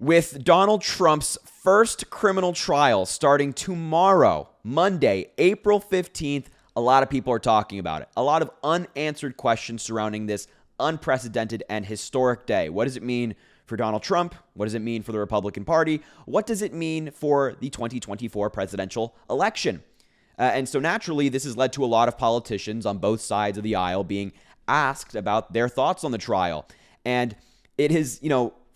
With Donald Trump's first criminal trial starting tomorrow, Monday, April 15th, a lot of people are talking about it. A lot of unanswered questions surrounding this unprecedented and historic day. What does it mean for Donald Trump? What does it mean for the Republican Party? What does it mean for the 2024 presidential election? And so naturally, this has led to a lot of politicians on both sides of the aisle being asked about their thoughts on the trial. And it has,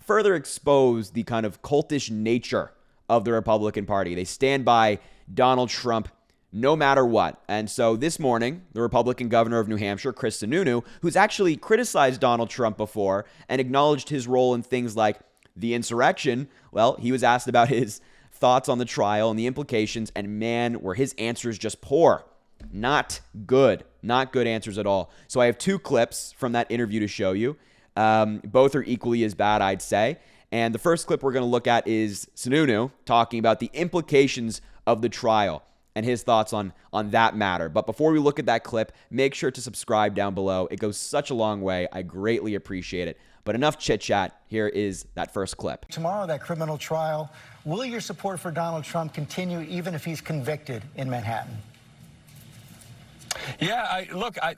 further exposed the kind of cultish nature of the Republican Party. They stand by Donald Trump no matter what. And so this morning, the Republican governor of New Hampshire, Chris Sununu, who's actually criticized Donald Trump before and acknowledged his role in things like the insurrection, well, he was asked about his thoughts on the trial and the implications, and man, were his answers just poor. Not good. Not good answers at all. So I have two clips from that interview to show you. Both are equally as bad, I'd say. And the first clip we're going to look at is Sununu talking about the implications of the trial and his thoughts on that matter. But before we look at that clip, make sure to subscribe down below. It goes such a long way. I greatly appreciate it. But enough chit-chat. Here is that first clip. Tomorrow, that criminal trial, will your support for Donald Trump continue even if he's convicted in Manhattan? Yeah,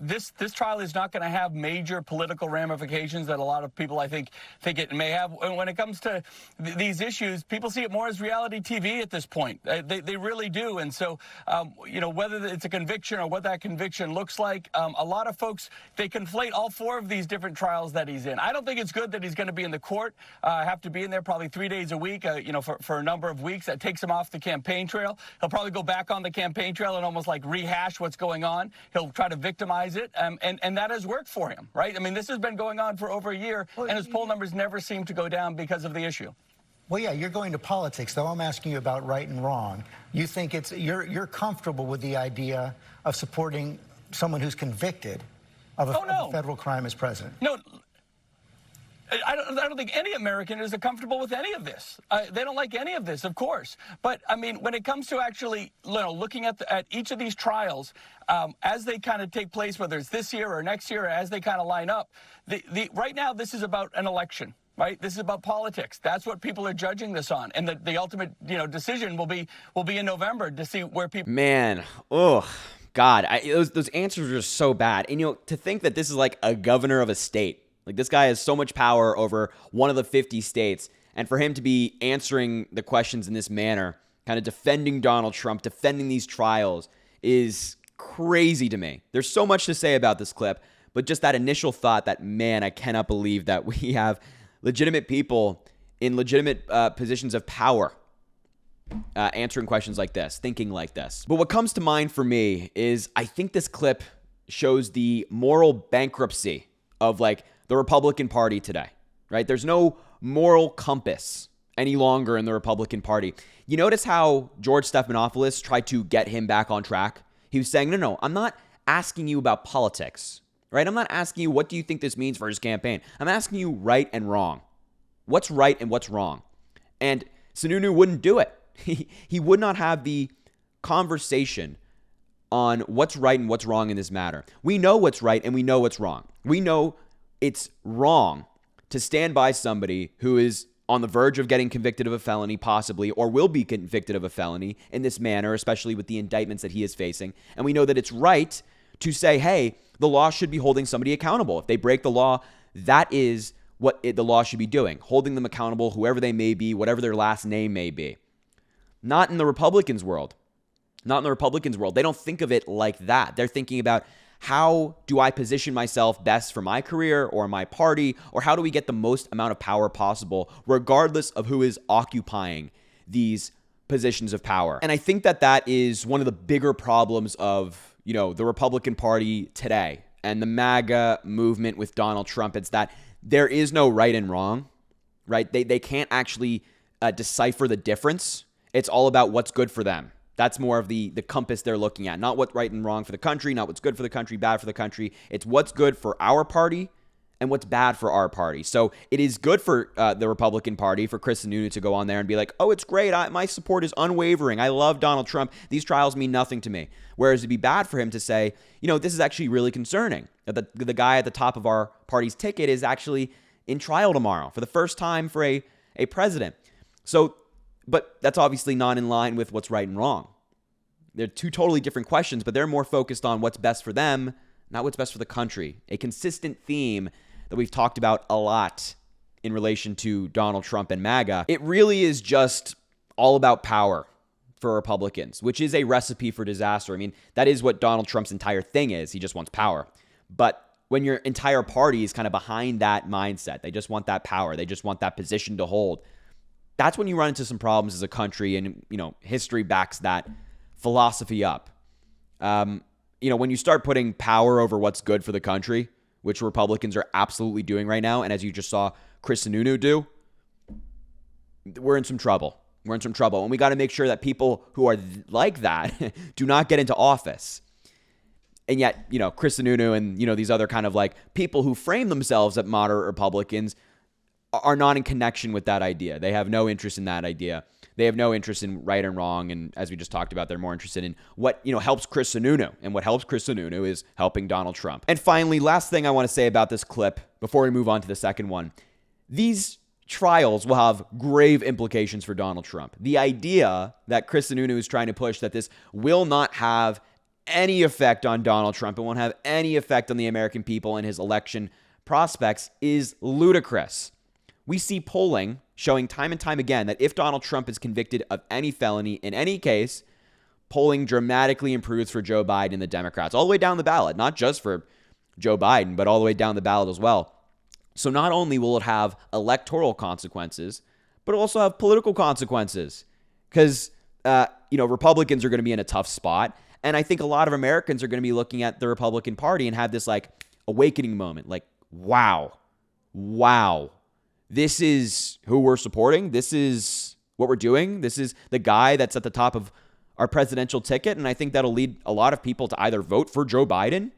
this trial is not going to have major political ramifications that a lot of people, I think it may have. When it comes to these issues, people see it more as reality TV at this point. They really do. And so, whether it's a conviction or what that conviction looks like, a lot of folks, they conflate all four of these different trials that he's in. I don't think it's good that he's going to be in the court, have to be in there probably 3 days a week, for a number of weeks. That takes him off the campaign trail. He'll probably go back on the campaign trail and almost like rehash what's going on. He'll try to victimize it, and that has worked for him, right? I mean, this has been going on for over a year, and his poll numbers never seem to go down because of the issue. Well, yeah, you're going to politics, though. I'm asking you about right and wrong. You think you're comfortable with the idea of supporting someone who's convicted of a federal crime as president? No. I don't think any American is comfortable with any of this. They don't like any of this, of course. But, I mean, when it comes to actually looking at each of these trials, as they kind of take place, whether it's this year or next year, or as they kind of line up, right now this is about an election. Right? This is about politics. That's what people are judging this on. And the ultimate, decision will be in November to see where people... Man, oh, God, those answers are just so bad. And, to think that this is like a governor of a state. Like, this guy has so much power over one of the 50 states. And for him to be answering the questions in this manner, kind of defending Donald Trump, defending these trials, is crazy to me. There's so much to say about this clip, but just that initial thought that, man, I cannot believe that we have legitimate people in legitimate positions of power answering questions like this, thinking like this. But what comes to mind for me is I think this clip shows the moral bankruptcy of, the Republican Party today, right? There's no moral compass any longer in the Republican Party. You notice how George Stephanopoulos tried to get him back on track? He was saying, no, I'm not asking you about politics, right? I'm not asking you, what do you think this means for his campaign? I'm asking you right and wrong. What's right and what's wrong? And Sununu wouldn't do it. He would not have the conversation on what's right and what's wrong in this matter. We know what's right and we know what's wrong. We know it's wrong to stand by somebody who is on the verge of getting convicted of a felony, possibly, or will be convicted of a felony in this manner, especially with the indictments that he is facing. And we know that it's right to say, hey, the law should be holding somebody accountable. If they break the law, that is what the law should be doing, holding them accountable, whoever they may be, whatever their last name may be. Not in the Republicans' world. Not in the Republicans' world. They don't think of it like that. They're thinking about, how do I position myself best for my career or my party, or how do we get the most amount of power possible, regardless of who is occupying these positions of power? And I think that is one of the bigger problems of, the Republican Party today and the MAGA movement with Donald Trump. It's that there is no right and wrong, right? They can't actually decipher the difference. It's all about what's good for them. That's more of the compass they're looking at. Not what's right and wrong for the country, not what's good for the country, bad for the country. It's what's good for our party and what's bad for our party. So it is good for the Republican Party, for Chris Sununu to go on there and be like, oh, it's great. My support is unwavering. I love Donald Trump. These trials mean nothing to me. Whereas it'd be bad for him to say, this is actually really concerning. That the guy at the top of our party's ticket is actually in trial tomorrow for the first time for a a president. So, but that's obviously not in line with what's right and wrong. They're two totally different questions, but they're more focused on what's best for them, not what's best for the country. A consistent theme that we've talked about a lot in relation to Donald Trump and MAGA. It really is just all about power for Republicans, which is a recipe for disaster. I mean, that is what Donald Trump's entire thing is. He just wants power. But when your entire party is kind of behind that mindset, they just want that power, they just want that position to hold, that's when you run into some problems as a country. And, history backs that philosophy up. When you start putting power over what's good for the country, which Republicans are absolutely doing right now, and as you just saw Chris Sununu do, we're in some trouble. We're in some trouble. And we got to make sure that people who are like that do not get into office. And yet, Chris Sununu and, these other kind of like people who frame themselves as moderate Republicans are not in connection with that idea. They have no interest in that idea. They have no interest in right and wrong. And as we just talked about, they're more interested in what, helps Chris Sununu. And what helps Chris Sununu is helping Donald Trump. And finally, last thing I want to say about this clip before we move on to the second one. These trials will have grave implications for Donald Trump. The idea that Chris Sununu is trying to push that this will not have any effect on Donald Trump, it won't have any effect on the American people and his election prospects is ludicrous. We see polling showing time and time again that if Donald Trump is convicted of any felony in any case, polling dramatically improves for Joe Biden and the Democrats, all the way down the ballot, not just for Joe Biden, but all the way down the ballot as well. So not only will it have electoral consequences, but it'll also have political consequences because, Republicans are going to be in a tough spot. And I think a lot of Americans are going to be looking at the Republican Party and have this like awakening moment, like, wow, this is who we're supporting. This is what we're doing. This is the guy that's at the top of our presidential ticket. And I think that'll lead a lot of people to either vote for Joe Biden,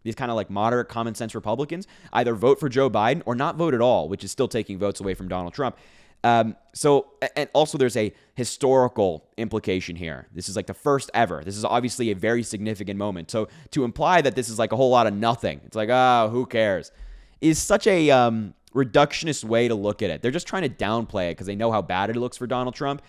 these kind of like moderate common sense Republicans, either vote for Joe Biden or not vote at all, which is still taking votes away from Donald Trump. And also there's a historical implication here. This is like the first ever. This is obviously a very significant moment. So to imply that this is like a whole lot of nothing, it's like, who cares, is such a reductionist way to look at it. They're just trying to downplay it because they know how bad it looks for Donald Trump.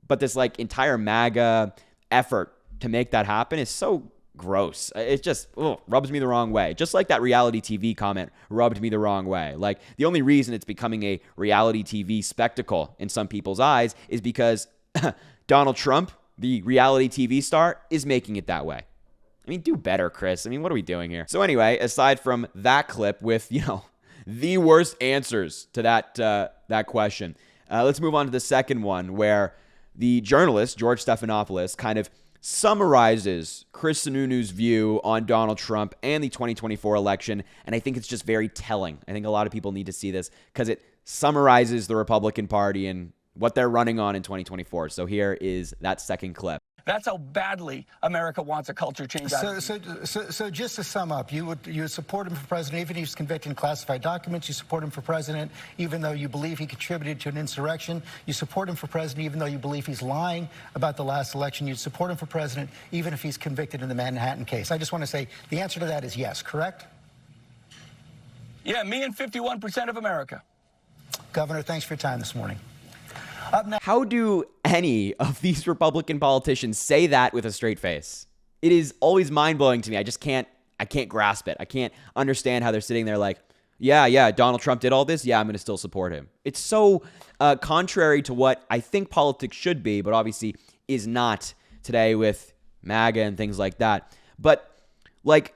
But this like entire MAGA effort to make that happen is so gross. It just rubs me the wrong way. Just like that reality TV comment rubbed me the wrong way. Like the only reason it's becoming a reality TV spectacle in some people's eyes is because Donald Trump, the reality TV star, is making it that way. I mean, do better, Chris. I mean, what are we doing here? So anyway, aside from that clip with, the worst answers to that question, let's move on to the second one where the journalist, George Stephanopoulos, kind of summarizes Chris Sununu's view on Donald Trump and the 2024 election. And I think it's just very telling. I think a lot of people need to see this because it summarizes the Republican Party and what they're running on in 2024. So here is that second clip. That's how badly America wants a culture change. So just to sum up, you would support him for president even if he's convicted in classified documents. You support him for president even though you believe he contributed to an insurrection. You support him for president even though you believe he's lying about the last election. You'd support him for president even if he's convicted in the Manhattan case. I just want to say the answer to that is yes, correct? Yeah, me and 51% of America. Governor, thanks for your time this morning. How do any of these Republican politicians say that with a straight face? It is always mind-blowing to me. I can't grasp it. I can't understand how they're sitting there like, yeah, Donald Trump did all this. Yeah, I'm going to still support him. It's so contrary to what I think politics should be, but obviously is not today with MAGA and things like that. But like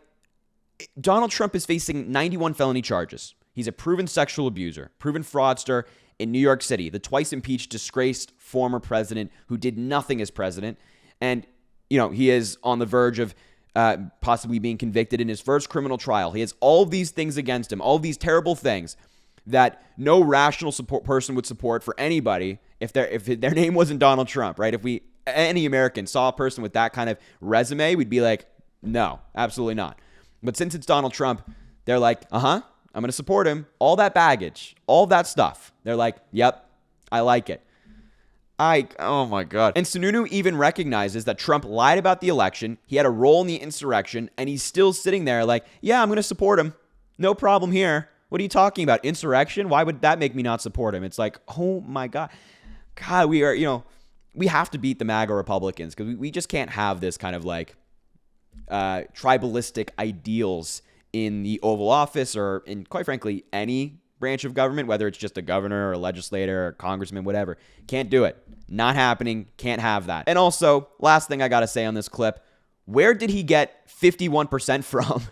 Donald Trump is facing 91 felony charges. He's a proven sexual abuser, proven fraudster in New York City, the twice impeached, disgraced former president who did nothing as president. And, he is on the verge of possibly being convicted in his first criminal trial. He has all these things against him, all these terrible things that no rational person would support for anybody if their name wasn't Donald Trump, right? If any American saw a person with that kind of resume, we'd be like, no, absolutely not. But since it's Donald Trump, they're like, I'm going to support him. All that baggage, all that stuff. They're like, yep, I like it. Oh my God. And Sununu even recognizes that Trump lied about the election. He had a role in the insurrection, and he's still sitting there like, yeah, I'm going to support him. No problem here. What are you talking about? Insurrection? Why would that make me not support him? It's like, oh my God. God, we are, we have to beat the MAGA Republicans because we just can't have this kind of like tribalistic ideals in the Oval Office or in, quite frankly, any branch of government, whether it's just a governor or a legislator or congressman, whatever. Can't do it. Not happening. Can't have that. And also, last thing I got to say on this clip, where did he get 51% from?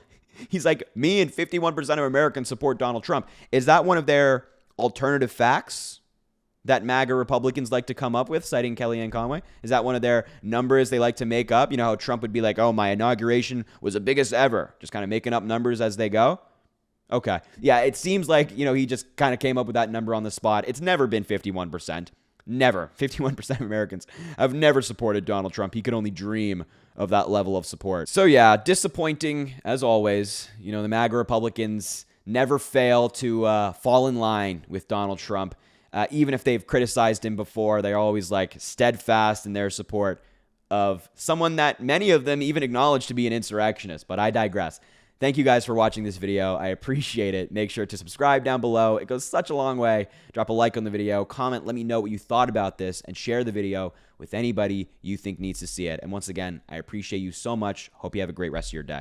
He's like, me and 51% of Americans support Donald Trump. Is that one of their alternative facts that MAGA Republicans like to come up with, citing Kellyanne Conway? Is that one of their numbers they like to make up? You know how Trump would be like, oh, my inauguration was the biggest ever. Just kind of making up numbers as they go. Okay. Yeah, it seems like, he just kind of came up with that number on the spot. It's never been 51%. Never. 51% of Americans have never supported Donald Trump. He could only dream of that level of support. So yeah, disappointing as always. The MAGA Republicans never fail to fall in line with Donald Trump. Even if they've criticized him before, they're always like steadfast in their support of someone that many of them even acknowledge to be an insurrectionist. But I digress. Thank you guys for watching this video. I appreciate it. Make sure to subscribe down below. It goes such a long way. Drop a like on the video, comment, let me know what you thought about this, and share the video with anybody you think needs to see it. And once again, I appreciate you so much. Hope you have a great rest of your day.